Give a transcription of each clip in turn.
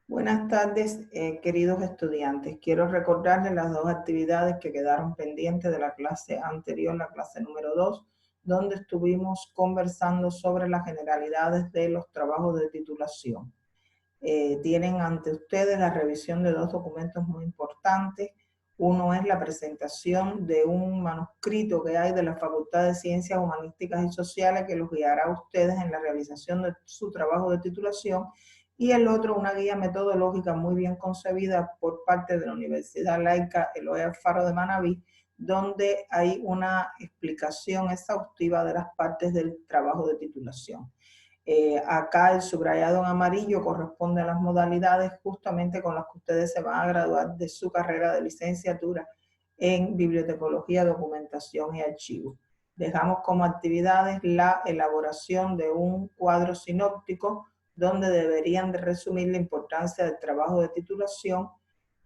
Buenas tardes, queridos estudiantes. Quiero recordarles las dos actividades que quedaron pendientes de la clase anterior, la clase número 2, donde estuvimos conversando sobre las generalidades de los trabajos de titulación. Tienen ante ustedes la revisión de dos documentos muy importantes. Uno es la presentación de un manuscrito que hay de la Facultad de Ciencias Humanísticas y Sociales que los guiará a ustedes en la realización de su trabajo de titulación, y el otro una guía metodológica muy bien concebida por parte de la Universidad Laica Eloy Alfaro de Manabí, donde hay una explicación exhaustiva de las partes del trabajo de titulación. Acá el subrayado en amarillo corresponde a las modalidades justamente con las que ustedes se van a graduar de su carrera de licenciatura en bibliotecología, documentación y archivo. Dejamos como actividades la elaboración de un cuadro sinóptico donde deberían de resumir la importancia del trabajo de titulación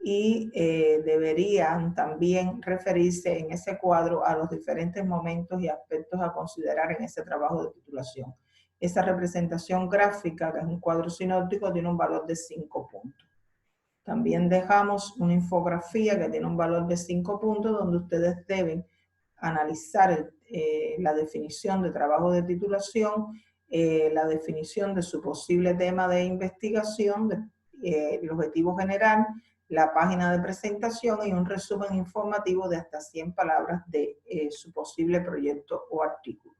y deberían también referirse en ese cuadro a los diferentes momentos y aspectos a considerar en ese trabajo de titulación. Esa representación gráfica, que es un cuadro sinóptico, tiene un valor de 5 puntos. También dejamos una infografía que tiene un valor de 5 puntos, donde ustedes deben analizar la definición de trabajo de titulación, la definición de su posible tema de investigación, el objetivo general, la página de presentación y un resumen informativo de hasta 100 palabras de su posible proyecto o artículo.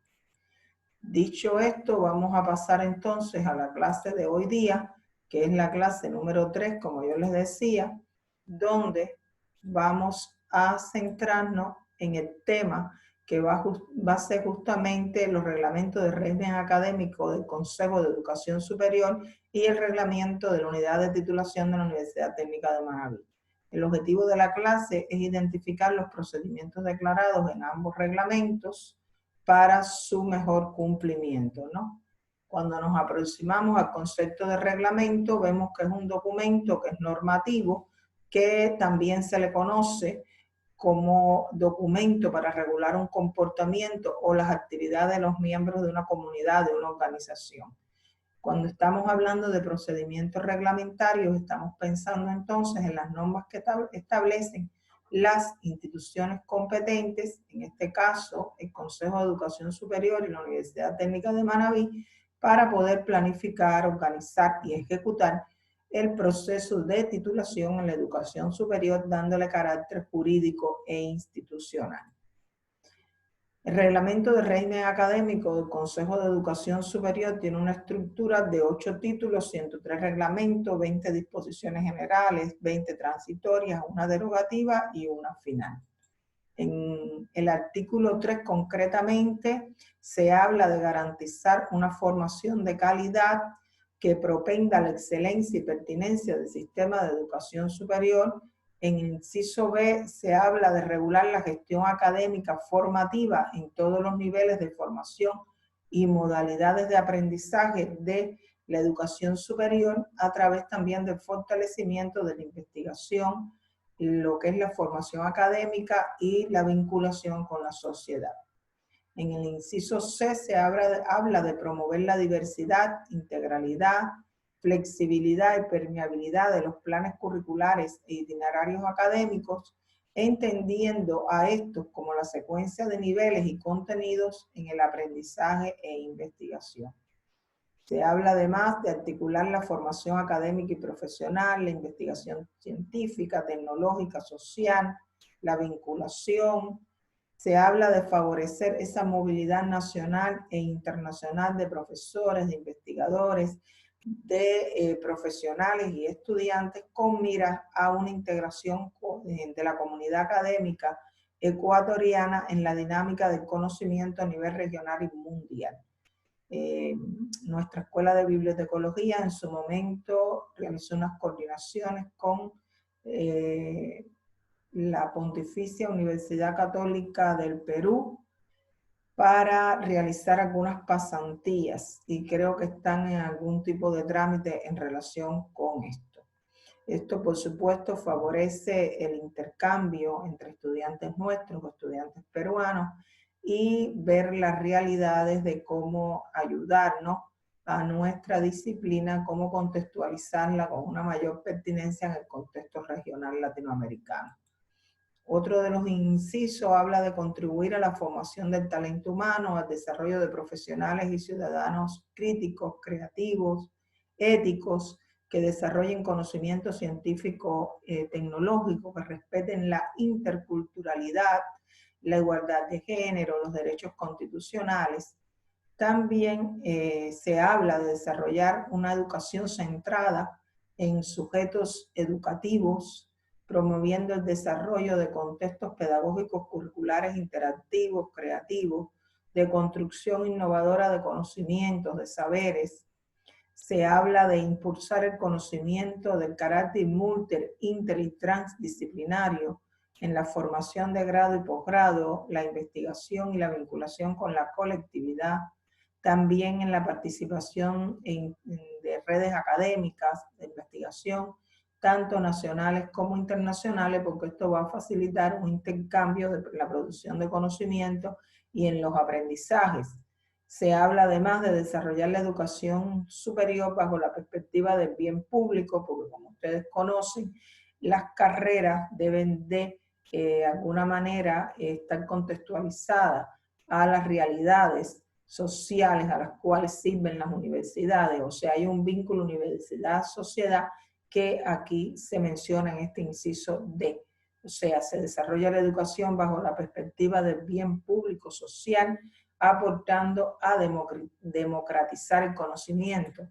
Dicho esto, vamos a pasar entonces a la clase de hoy día, que es la clase número 3, como yo les decía, donde vamos a centrarnos en el tema que va a ser justamente los reglamentos de régimen académico del Consejo de Educación Superior y el reglamento de la unidad de titulación de la Universidad Técnica de Manabí. El objetivo de la clase es identificar los procedimientos declarados en ambos reglamentos para su mejor cumplimiento, ¿no? Cuando nos aproximamos al concepto de reglamento, vemos que es un documento que es normativo, que también se le conoce como documento para regular un comportamiento o las actividades de los miembros de una comunidad, de una organización. Cuando estamos hablando de procedimientos reglamentarios, estamos pensando entonces en las normas que establecen las instituciones competentes, en este caso el Consejo de Educación Superior y la Universidad Técnica de Manabí, para poder planificar, organizar y ejecutar el proceso de titulación en la educación superior, dándole carácter jurídico e institucional. El reglamento de régimen académico del Consejo de Educación Superior tiene una estructura de 8 títulos, 103 reglamentos, 20 disposiciones generales, 20 transitorias, una derogativa y una final. En el artículo 3 concretamente se habla de garantizar una formación de calidad que propenda la excelencia y pertinencia del sistema de educación superior. En el inciso B se habla de regular la gestión académica formativa en todos los niveles de formación y modalidades de aprendizaje de la educación superior, a través también del fortalecimiento de la investigación, lo que es la formación académica y la vinculación con la sociedad. En el inciso C se habla de promover la diversidad, integralidad, flexibilidad y permeabilidad de los planes curriculares e itinerarios académicos, entendiendo a estos como la secuencia de niveles y contenidos en el aprendizaje e investigación. Se habla además de articular la formación académica y profesional, la investigación científica, tecnológica, social, la vinculación. Se habla de favorecer esa movilidad nacional e internacional de profesores, de investigadores, de profesionales y estudiantes, con miras a una integración de la comunidad académica ecuatoriana en la dinámica del conocimiento a nivel regional y mundial. Nuestra escuela de bibliotecología en su momento realizó unas coordinaciones con la Pontificia Universidad Católica del Perú para realizar algunas pasantías, y creo que están en algún tipo de trámite en relación con esto. Esto, por supuesto, favorece el intercambio entre estudiantes nuestros o estudiantes peruanos y ver las realidades de cómo ayudarnos a nuestra disciplina, cómo contextualizarla con una mayor pertinencia en el contexto regional latinoamericano. Otro de los incisos habla de contribuir a la formación del talento humano, al desarrollo de profesionales y ciudadanos críticos, creativos, éticos, que desarrollen conocimiento científico, tecnológico, que respeten la interculturalidad, la igualdad de género, los derechos constitucionales. También se habla de desarrollar una educación centrada en sujetos educativos, promoviendo el desarrollo de contextos pedagógicos curriculares interactivos, creativos, de construcción innovadora de conocimientos, de saberes. Se habla de impulsar el conocimiento del carácter inter y transdisciplinario en la formación de grado y posgrado, la investigación y la vinculación con la colectividad, también en la participación de redes académicas de investigación, tanto nacionales como internacionales, porque esto va a facilitar un intercambio de la producción de conocimiento y en los aprendizajes. Se habla además de desarrollar la educación superior bajo la perspectiva del bien público, porque como ustedes conocen, las carreras deben de alguna manera estar contextualizadas a las realidades sociales a las cuales sirven las universidades. O sea, hay un vínculo universidad-sociedad que aquí se menciona en este inciso D. O sea, se desarrolla la educación bajo la perspectiva del bien público social, aportando a democratizar el conocimiento.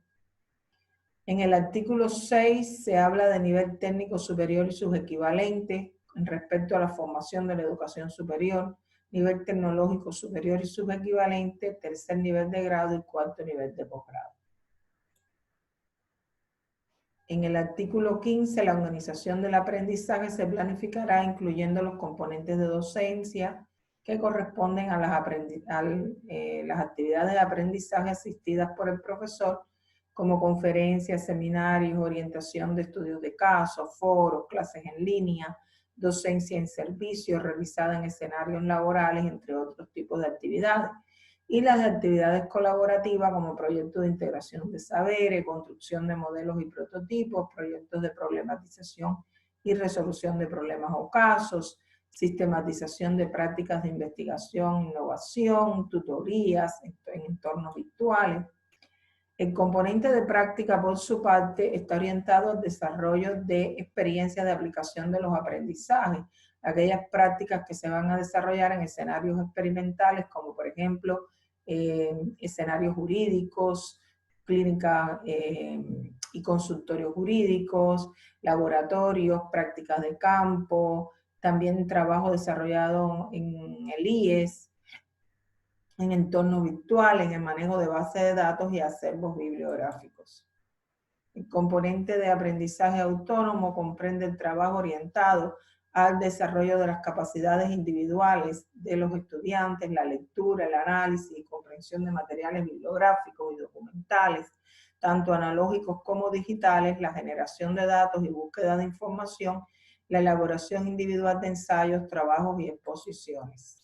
En el artículo 6 se habla de nivel técnico superior y sus equivalentes respecto a la formación de la educación superior, nivel tecnológico superior y sus equivalentes, tercer nivel de grado y cuarto nivel de posgrado. En el artículo 15, la organización del aprendizaje se planificará incluyendo los componentes de docencia que corresponden a las actividades de aprendizaje asistidas por el profesor, como conferencias, seminarios, orientación de estudios de caso, foros, clases en línea, docencia en servicio realizada en escenarios laborales, entre otros tipos de actividades. Y las actividades colaborativas como proyectos de integración de saberes, construcción de modelos y prototipos, proyectos de problematización y resolución de problemas o casos, sistematización de prácticas de investigación, innovación, tutorías en entornos virtuales. El componente de práctica, por su parte, está orientado al desarrollo de experiencias de aplicación de los aprendizajes, aquellas prácticas que se van a desarrollar en escenarios experimentales, como por ejemplo, escenarios jurídicos, clínicas y consultorios jurídicos, laboratorios, prácticas de campo, también trabajo desarrollado en el IES, en entornos virtuales, en el manejo de bases de datos y acervos bibliográficos. El componente de aprendizaje autónomo comprende el trabajo orientado al desarrollo de las capacidades individuales de los estudiantes, la lectura, el análisis y comprensión de materiales bibliográficos y documentales, tanto analógicos como digitales, la generación de datos y búsqueda de información, la elaboración individual de ensayos, trabajos y exposiciones.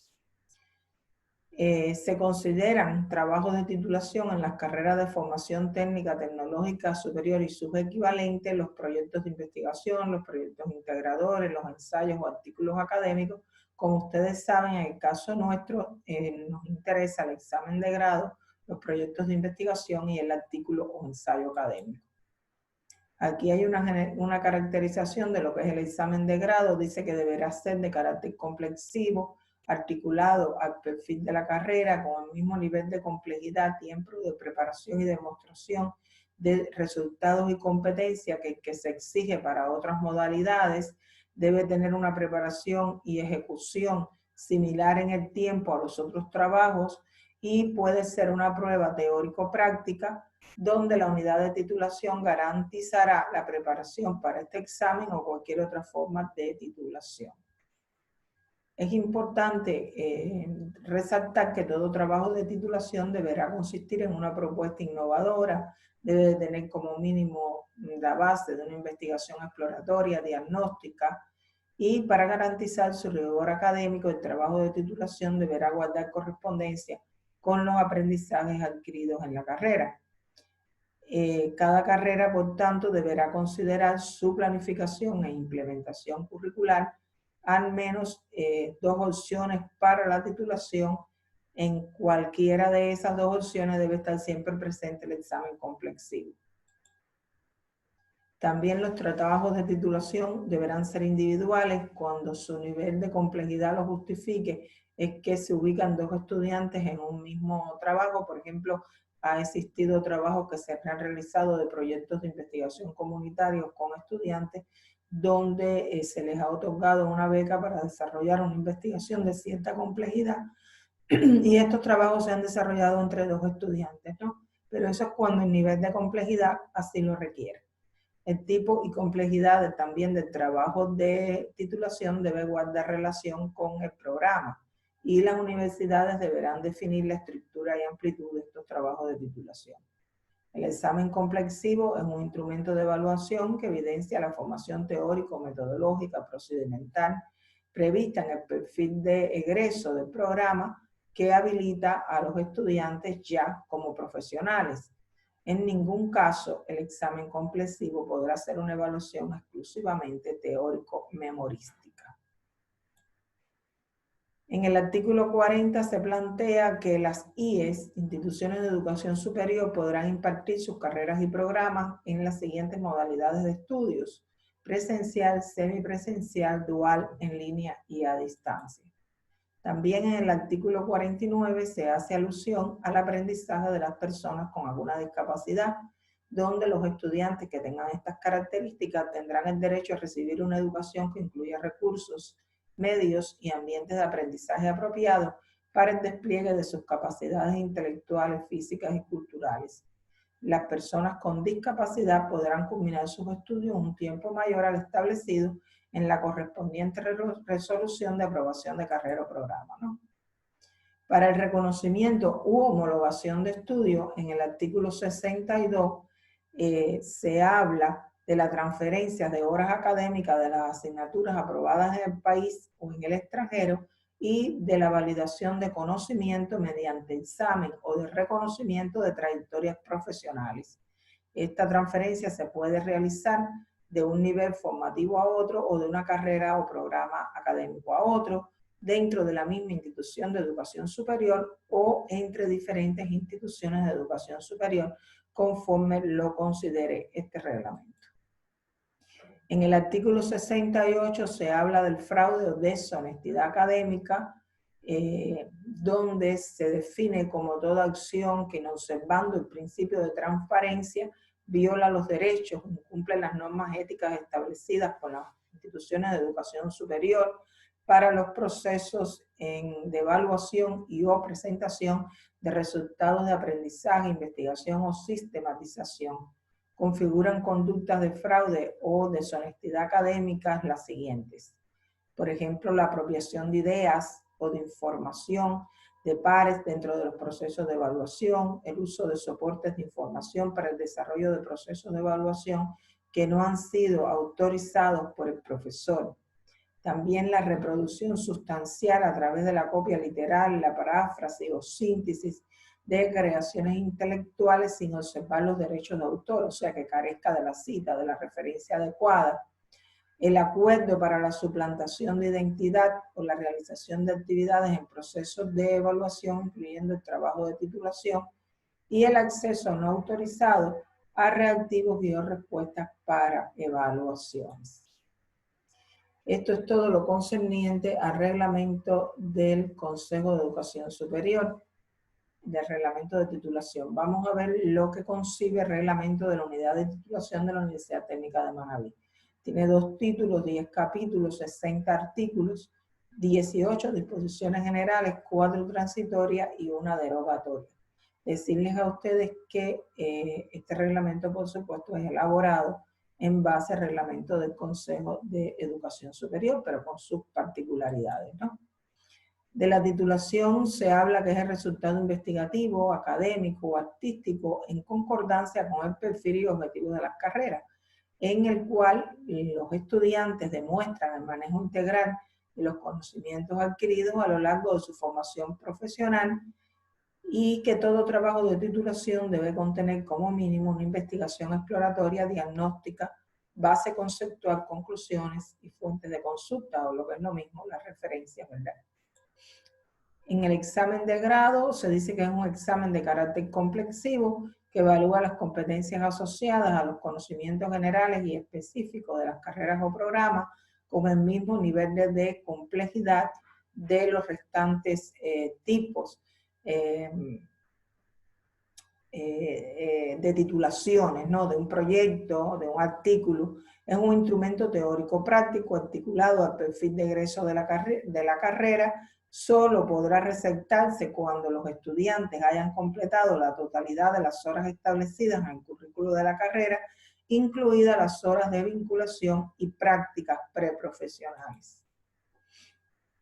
Se consideran trabajos de titulación en las carreras de formación técnica, tecnológica superior y sus equivalentes, los proyectos de investigación, los proyectos integradores, los ensayos o artículos académicos. Como ustedes saben, en el caso nuestro nos interesa el examen de grado, los proyectos de investigación y el artículo o ensayo académico. Aquí hay una caracterización de lo que es el examen de grado. Dice que deberá ser de carácter complexivo, articulado al perfil de la carrera, con el mismo nivel de complejidad, tiempo de preparación y demostración de resultados y competencia que se exige para otras modalidades. Debe tener una preparación y ejecución similar en el tiempo a los otros trabajos y puede ser una prueba teórico-práctica donde la unidad de titulación garantizará la preparación para este examen o cualquier otra forma de titulación. Es importante resaltar que todo trabajo de titulación deberá consistir en una propuesta innovadora, debe de tener como mínimo la base de una investigación exploratoria, diagnóstica, y para garantizar su rigor académico, el trabajo de titulación deberá guardar correspondencia con los aprendizajes adquiridos en la carrera. Cada carrera, por tanto, deberá considerar su planificación e implementación curricular al menos 2 opciones para la titulación. En cualquiera de esas 2 opciones debe estar siempre presente el examen complexivo. También los trabajos de titulación deberán ser individuales cuando su nivel de complejidad lo justifique. Es que se ubican 2 estudiantes en un mismo trabajo. Por ejemplo, ha existido trabajos que se han realizado de proyectos de investigación comunitarios con estudiantes donde se les ha otorgado una beca para desarrollar una investigación de cierta complejidad y estos trabajos se han desarrollado entre 2 estudiantes, ¿no? Pero eso es cuando el nivel de complejidad así lo requiere. El tipo y complejidad también del trabajo de titulación debe guardar relación con el programa y las universidades deberán definir la estructura y amplitud de estos trabajos de titulación. El examen complexivo es un instrumento de evaluación que evidencia la formación teórico-metodológica procedimental prevista en el perfil de egreso del programa que habilita a los estudiantes ya como profesionales. En ningún caso el examen complexivo podrá ser una evaluación exclusivamente teórico-memorística. En el artículo 40 se plantea que las IES, instituciones de educación superior, podrán impartir sus carreras y programas en las siguientes modalidades de estudios: presencial, semipresencial, dual, en línea y a distancia. También en el artículo 49 se hace alusión al aprendizaje de las personas con alguna discapacidad, donde los estudiantes que tengan estas características tendrán el derecho a recibir una educación que incluya recursos, medios y ambientes de aprendizaje apropiados para el despliegue de sus capacidades intelectuales, físicas y culturales. Las personas con discapacidad podrán culminar sus estudios un tiempo mayor al establecido en la correspondiente resolución de aprobación de carrera o programa, ¿no? Para el reconocimiento u homologación de estudios, en el artículo 62 se habla de la transferencia de horas académicas de las asignaturas aprobadas en el país o en el extranjero y de la validación de conocimiento mediante examen o de reconocimiento de trayectorias profesionales. Esta transferencia se puede realizar de un nivel formativo a otro o de una carrera o programa académico a otro, dentro de la misma institución de educación superior o entre diferentes instituciones de educación superior, conforme lo considere este reglamento. En el artículo 68 se habla del fraude o deshonestidad académica, donde se define como toda acción que, no observando el principio de transparencia, viola los derechos, incumple las normas éticas establecidas por las instituciones de educación superior para los procesos de evaluación y o presentación de resultados de aprendizaje, investigación o sistematización. Configuran conductas de fraude o deshonestidad académicas las siguientes. Por ejemplo, la apropiación de ideas o de información de pares dentro de los procesos de evaluación, el uso de soportes de información para el desarrollo de procesos de evaluación que no han sido autorizados por el profesor. También la reproducción sustancial a través de la copia literal, la paráfrasis o síntesis de creaciones intelectuales sin observar los derechos de autor, o sea, que carezca de la cita, de la referencia adecuada. El acuerdo para la suplantación de identidad o la realización de actividades en procesos de evaluación, incluyendo el trabajo de titulación, y el acceso no autorizado a reactivos y o respuestas para evaluaciones. Esto es todo lo concerniente al reglamento del Consejo de Educación Superior, del reglamento de titulación. Vamos a ver lo que concibe el reglamento de la unidad de titulación de la Universidad Técnica de Manabí. Tiene 2 títulos, 10 capítulos, 60 artículos, 18 disposiciones generales, 4 transitorias y 1 derogatoria. Decirles a ustedes que este reglamento, por supuesto, es elaborado en base al reglamento del Consejo de Educación Superior, pero con sus particularidades, ¿no? De la titulación se habla que es el resultado investigativo, académico o artístico en concordancia con el perfil y objetivos de las carreras, en el cual los estudiantes demuestran el manejo integral de los conocimientos adquiridos a lo largo de su formación profesional y que todo trabajo de titulación debe contener como mínimo una investigación exploratoria, diagnóstica, base conceptual, conclusiones y fuentes de consulta, o lo que es lo mismo, las referencias, ¿verdad? En el examen de grado se dice que es un examen de carácter complexivo que evalúa las competencias asociadas a los conocimientos generales y específicos de las carreras o programas con el mismo nivel de complejidad de los restantes tipos de titulaciones, ¿no? De un proyecto, de un artículo. Es un instrumento teórico práctico articulado al perfil de egreso de la carrera. Solo podrá resaltarse cuando los estudiantes hayan completado la totalidad de las horas establecidas en el currículo de la carrera, incluidas las horas de vinculación y prácticas preprofesionales.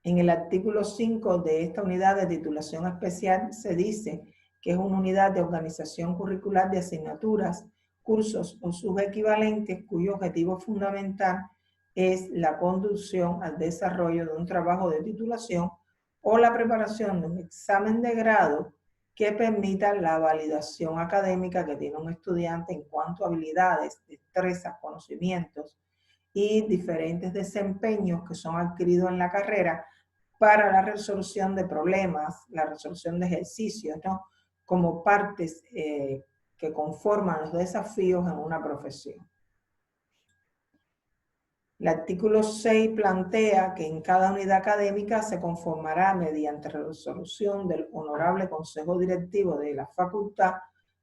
En el artículo 5 de esta unidad de titulación especial se dice que es una unidad de organización curricular de asignaturas, cursos o subequivalentes cuyo objetivo fundamental es la conducción al desarrollo de un trabajo de titulación o la preparación de un examen de grado que permita la validación académica que tiene un estudiante en cuanto a habilidades, destrezas, conocimientos y diferentes desempeños que son adquiridos en la carrera para la resolución de problemas, la resolución de ejercicios, ¿no? Como partes que conforman los desafíos en una profesión. El artículo 6 plantea que en cada unidad académica se conformará mediante resolución del Honorable Consejo Directivo de la Facultad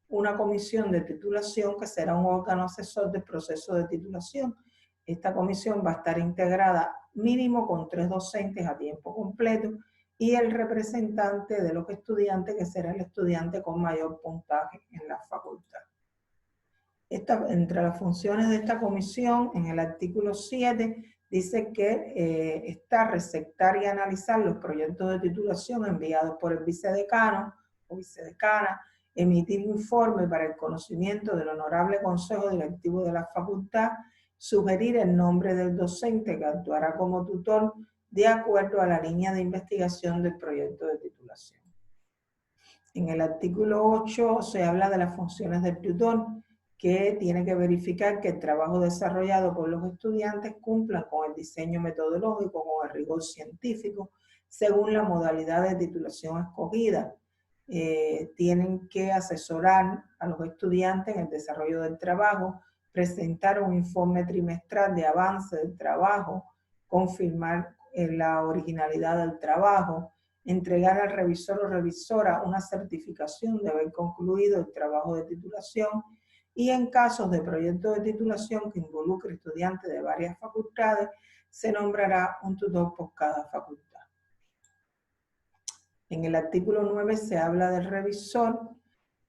una comisión de titulación que será un órgano asesor del proceso de titulación. Esta comisión va a estar integrada mínimo con 3 docentes a tiempo completo y el representante de los estudiantes, que será el estudiante con mayor puntaje en la facultad. Entre las funciones de esta comisión, en el artículo 7, dice que está receptar y analizar los proyectos de titulación enviados por el vicedecano o vicedecana, emitir informe para el conocimiento del Honorable Consejo Directivo de la Facultad, sugerir el nombre del docente que actuará como tutor de acuerdo a la línea de investigación del proyecto de titulación. En el artículo 8 se habla de las funciones del tutor, que tiene que verificar que el trabajo desarrollado por los estudiantes cumpla con el diseño metodológico, con el rigor científico, según la modalidad de titulación escogida. Tienen que asesorar a los estudiantes en el desarrollo del trabajo, presentar un informe trimestral de avance del trabajo, confirmar la originalidad del trabajo, entregar al revisor o revisora una certificación de haber concluido el trabajo de titulación, y en casos de proyectos de titulación que involucre estudiantes de varias facultades, se nombrará un tutor por cada facultad. En el artículo 9 se habla del revisor.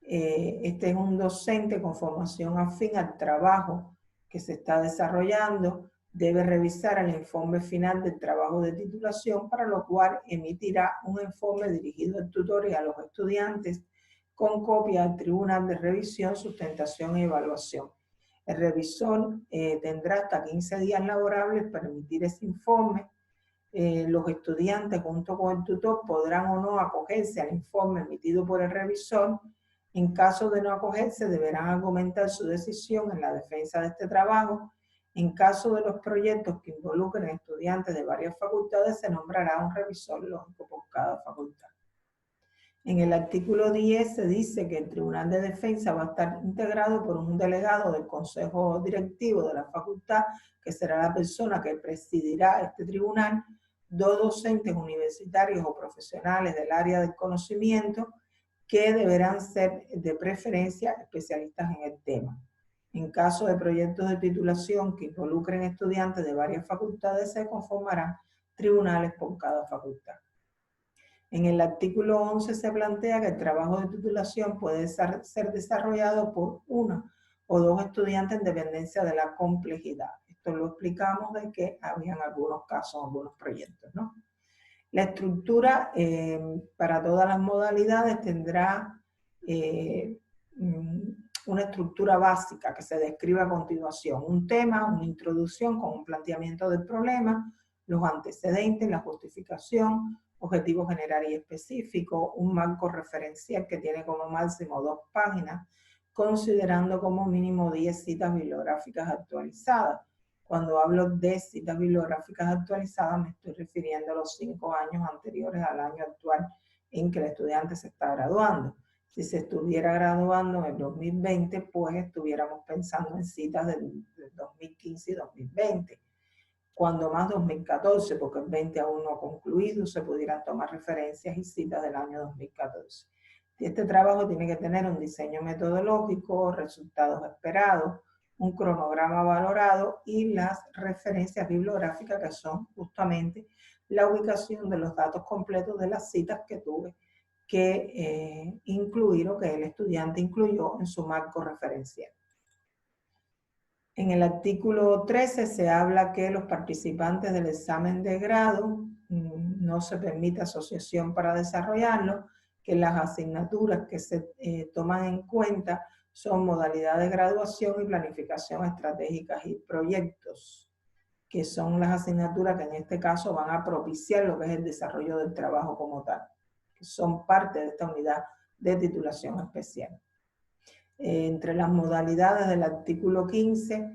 Este es un docente con formación afín al trabajo que se está desarrollando. Debe revisar el informe final del trabajo de titulación, para lo cual emitirá un informe dirigido al tutor y a los estudiantes con copia al Tribunal de Revisión, Sustentación y Evaluación. El revisor tendrá hasta 15 días laborables para emitir ese informe. Los estudiantes junto con el tutor podrán o no acogerse al informe emitido por el revisor. En caso de no acogerse, deberán argumentar su decisión en la defensa de este trabajo. En caso de los proyectos que involucren estudiantes de varias facultades, se nombrará un revisor lógico por cada facultad. En el artículo 10 se dice que el Tribunal de Defensa va a estar integrado por un delegado del Consejo Directivo de la facultad, que será la persona que presidirá este tribunal, 2 docentes universitarios o profesionales del área del conocimiento, que deberán ser de preferencia especialistas en el tema. En caso de proyectos de titulación que involucren estudiantes de varias facultades, se conformarán tribunales por cada facultad. En el artículo 11 se plantea que el trabajo de titulación puede ser desarrollado por 1 o 2 estudiantes en dependencia de la complejidad. Esto lo explicamos de que habían algunos casos, algunos proyectos, ¿no? La estructura para todas las modalidades tendrá una estructura básica que se describe a continuación. Un tema, una introducción con un planteamiento del problema, los antecedentes, la justificación, objetivo general y específico, un marco referencial que tiene como máximo 2 páginas, considerando como mínimo 10 citas bibliográficas actualizadas. Cuando hablo de citas bibliográficas actualizadas, me estoy refiriendo a los 5 años anteriores al año actual en que el estudiante se está graduando. Si se estuviera graduando en el 2020, pues estuviéramos pensando en citas del 2015 y 2020. Cuando más 2014, porque el 20 aún no ha concluido, se pudieran tomar referencias y citas del año 2014. Este trabajo tiene que tener un diseño metodológico, resultados esperados, un cronograma valorado y las referencias bibliográficas, que son justamente la ubicación de los datos completos de las citas que tuve que incluir o que el estudiante incluyó en su marco referencial. En el artículo 13 se habla que los participantes del examen de grado no se permite asociación para desarrollarlo, que las asignaturas que se toman en cuenta son modalidad de graduación y planificación estratégica y proyectos, que son las asignaturas que en este caso van a propiciar lo que es el desarrollo del trabajo como tal, que son parte de esta unidad de titulación especial. Entre las modalidades del artículo 15,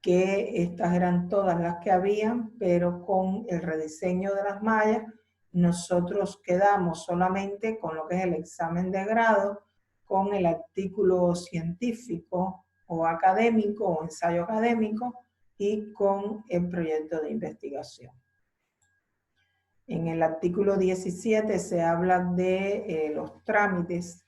que estas eran todas las que habían, pero con el rediseño de las mallas, nosotros quedamos solamente con lo que es el examen de grado, con el artículo científico o académico o ensayo académico y con el proyecto de investigación. En el artículo 17 se habla de los trámites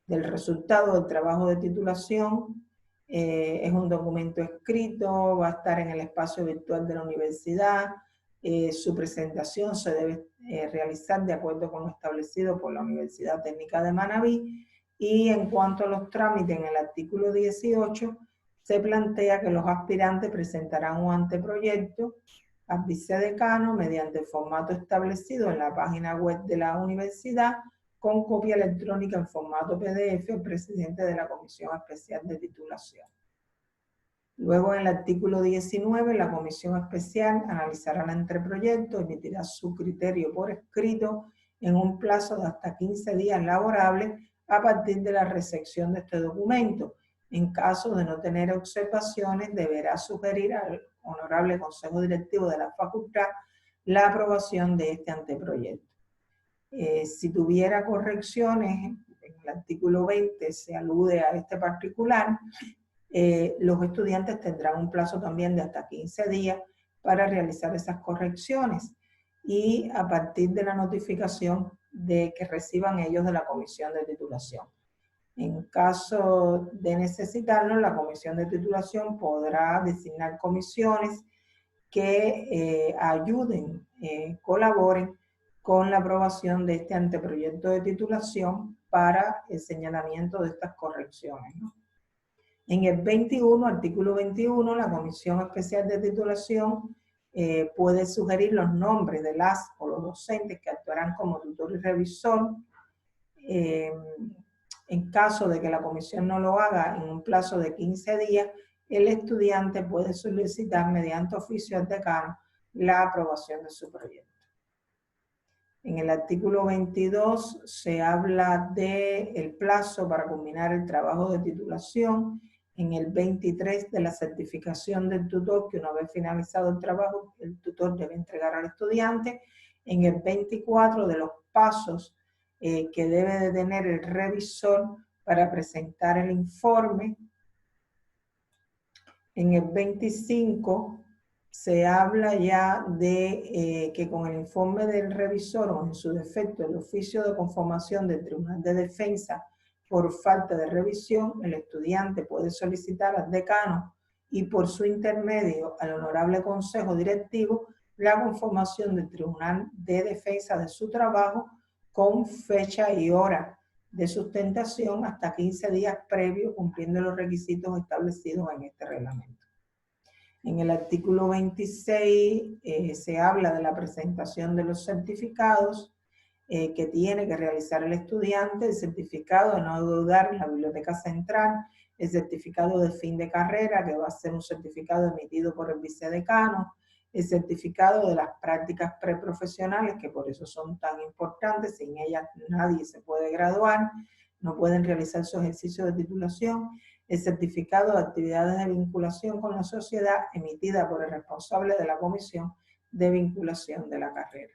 del resultado del trabajo de titulación. Es un documento escrito, va a estar en el espacio virtual de la universidad. Su presentación se debe realizar de acuerdo con lo establecido por la Universidad Técnica de Manabí. Y en cuanto a los trámites, en el artículo 18 se plantea que los aspirantes presentarán un anteproyecto al vicedecano mediante el formato establecido en la página web de la universidad, con copia electrónica en formato PDF al presidente de la Comisión Especial de Titulación. Luego, en el artículo 19, la Comisión Especial analizará el anteproyecto, emitirá su criterio por escrito en un plazo de hasta 15 días laborables a partir de la recepción de este documento. En caso de no tener observaciones, deberá sugerir al Honorable Consejo Directivo de la Facultad la aprobación de este anteproyecto. Si tuviera correcciones, en el artículo 20 se alude a este particular, los estudiantes tendrán un plazo también de hasta 15 días para realizar esas correcciones y a partir de la notificación de que reciban ellos de la comisión de titulación. En caso de necesitarlo, la comisión de titulación podrá designar comisiones que ayuden, colaboren con la aprobación de este anteproyecto de titulación para el señalamiento de estas correcciones, ¿no? En el 21, artículo 21, la Comisión Especial de Titulación puede sugerir los nombres de las o los docentes que actuarán como tutor y revisor. En caso de que la comisión no lo haga en un plazo de 15 días, el estudiante puede solicitar mediante oficio al decano la aprobación de su proyecto. En el artículo 22 se habla del plazo para culminar el trabajo de titulación. En el 23 de la certificación del tutor, que una vez finalizado el trabajo, el tutor debe entregar al estudiante. En el 24 de los pasos que debe de tener el revisor para presentar el informe. En el 25 se habla ya de que con el informe del revisor o en su defecto el oficio de conformación del Tribunal de Defensa por falta de revisión, el estudiante puede solicitar al decano y por su intermedio al Honorable Consejo Directivo la conformación del Tribunal de Defensa de su trabajo con fecha y hora de sustentación hasta 15 días previos, cumpliendo los requisitos establecidos en este reglamento. En el artículo 26 se habla de la presentación de los certificados que tiene que realizar el estudiante, el certificado de no deudar en la Biblioteca Central, el certificado de fin de carrera, que va a ser un certificado emitido por el vicedecano, el certificado de las prácticas preprofesionales, que por eso son tan importantes. Sin ellas nadie se puede graduar, no pueden realizar su ejercicio de titulación. El certificado de actividades de vinculación con la sociedad emitida por el responsable de la comisión de vinculación de la carrera.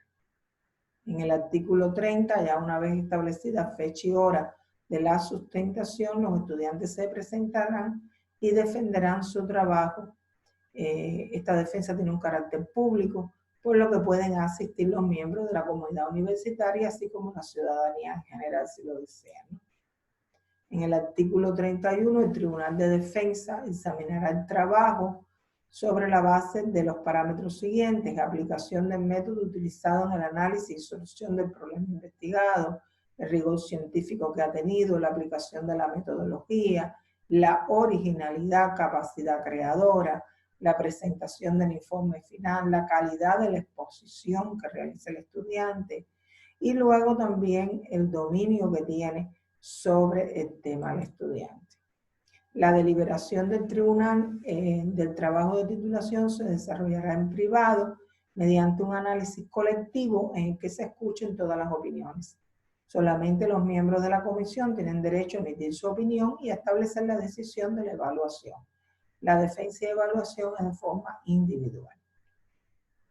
En el artículo 30, ya una vez establecida fecha y hora de la sustentación, los estudiantes se presentarán y defenderán su trabajo. Esta defensa tiene un carácter público, por lo que pueden asistir los miembros de la comunidad universitaria, así como la ciudadanía en general, si lo desean. En el artículo 31, el Tribunal de Defensa examinará el trabajo sobre la base de los parámetros siguientes: aplicación del método utilizado en el análisis y solución del problema investigado, el rigor científico que ha tenido, la aplicación de la metodología, la originalidad, capacidad creadora, la presentación del informe final, la calidad de la exposición que realiza el estudiante y luego también el dominio que tiene sobre el tema del estudiante. La deliberación del tribunal del trabajo de titulación se desarrollará en privado mediante un análisis colectivo en el que se escuchen todas las opiniones. Solamente los miembros de la comisión tienen derecho a emitir su opinión y a establecer la decisión de la evaluación. La defensa y evaluación es de forma individual.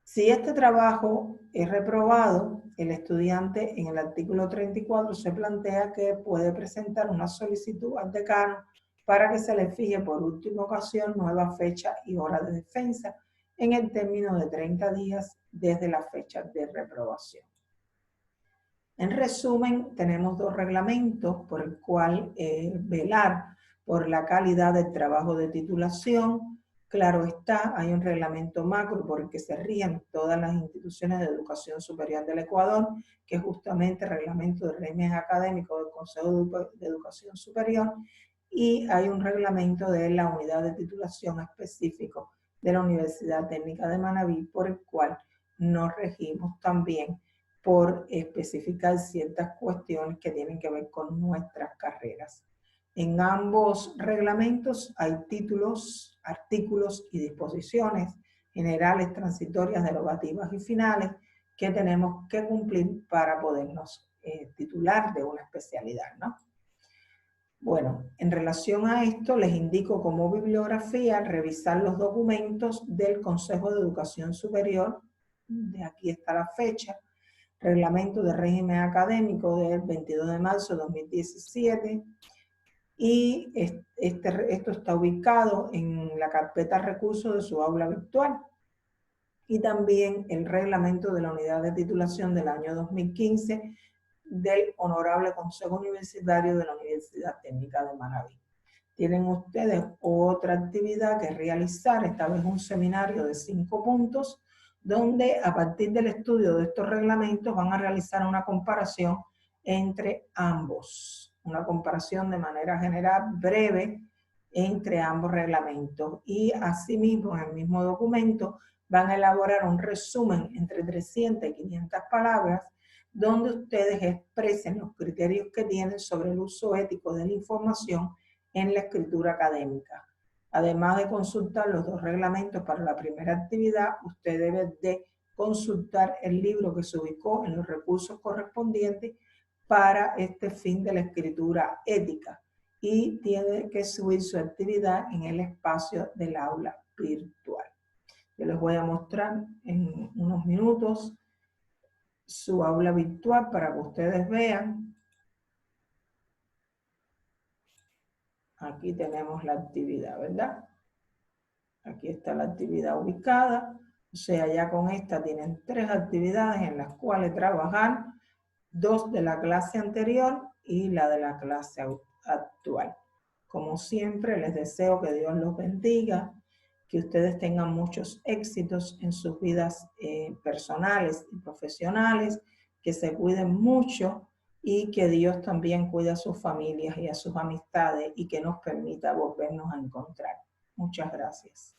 Si este trabajo es reprobado, el estudiante en el artículo 34 se plantea que puede presentar una solicitud al decano para que se le fije por última ocasión nueva fecha y hora de defensa en el término de 30 días desde la fecha de reprobación. En resumen, tenemos dos reglamentos por el cual velar por la calidad del trabajo de titulación. Claro está, hay un reglamento macro por el que se rigen todas las instituciones de educación superior del Ecuador, que es justamente el reglamento de régimen académico del Consejo de Educación Superior, y hay un reglamento de la unidad de titulación específico de la Universidad Técnica de Manabí, por el cual nos regimos también por especificar ciertas cuestiones que tienen que ver con nuestras carreras. En ambos reglamentos hay títulos, artículos y disposiciones generales, transitorias, derogativas y finales que tenemos que cumplir para podernos titular de una especialidad, ¿no? Bueno, en relación a esto les indico como bibliografía revisar los documentos del Consejo de Educación Superior. De aquí está la fecha. Reglamento de régimen académico del 22 de marzo de 2017 y esto está ubicado en la carpeta recursos de su aula virtual, y también el reglamento de la unidad de titulación del año 2015 del Honorable Consejo Universitario de la Universidad Técnica de Manabí. Tienen ustedes otra actividad que realizar, esta vez un seminario de 5 puntos, donde a partir del estudio de estos reglamentos van a realizar una comparación entre ambos, una comparación de manera general breve entre ambos reglamentos, y asimismo en el mismo documento van a elaborar un resumen entre 300 y 500 palabras donde ustedes expresen los criterios que tienen sobre el uso ético de la información en la escritura académica. Además de consultar los dos reglamentos para la primera actividad, usted debe de consultar el libro que se ubicó en los recursos correspondientes para este fin de la escritura ética, y tiene que subir su actividad en el espacio del aula virtual. Yo les voy a mostrar en unos minutos su aula virtual para que ustedes vean. Aquí tenemos la actividad, ¿verdad? Aquí está la actividad ubicada. O sea, ya con esta tienen 3 actividades en las cuales trabajar, 2 de la clase anterior y la de la clase actual. Como siempre, les deseo que Dios los bendiga, que ustedes tengan muchos éxitos en sus vidas personales y profesionales, que se cuiden mucho y que Dios también cuide a sus familias y a sus amistades y que nos permita volvernos a encontrar. Muchas gracias.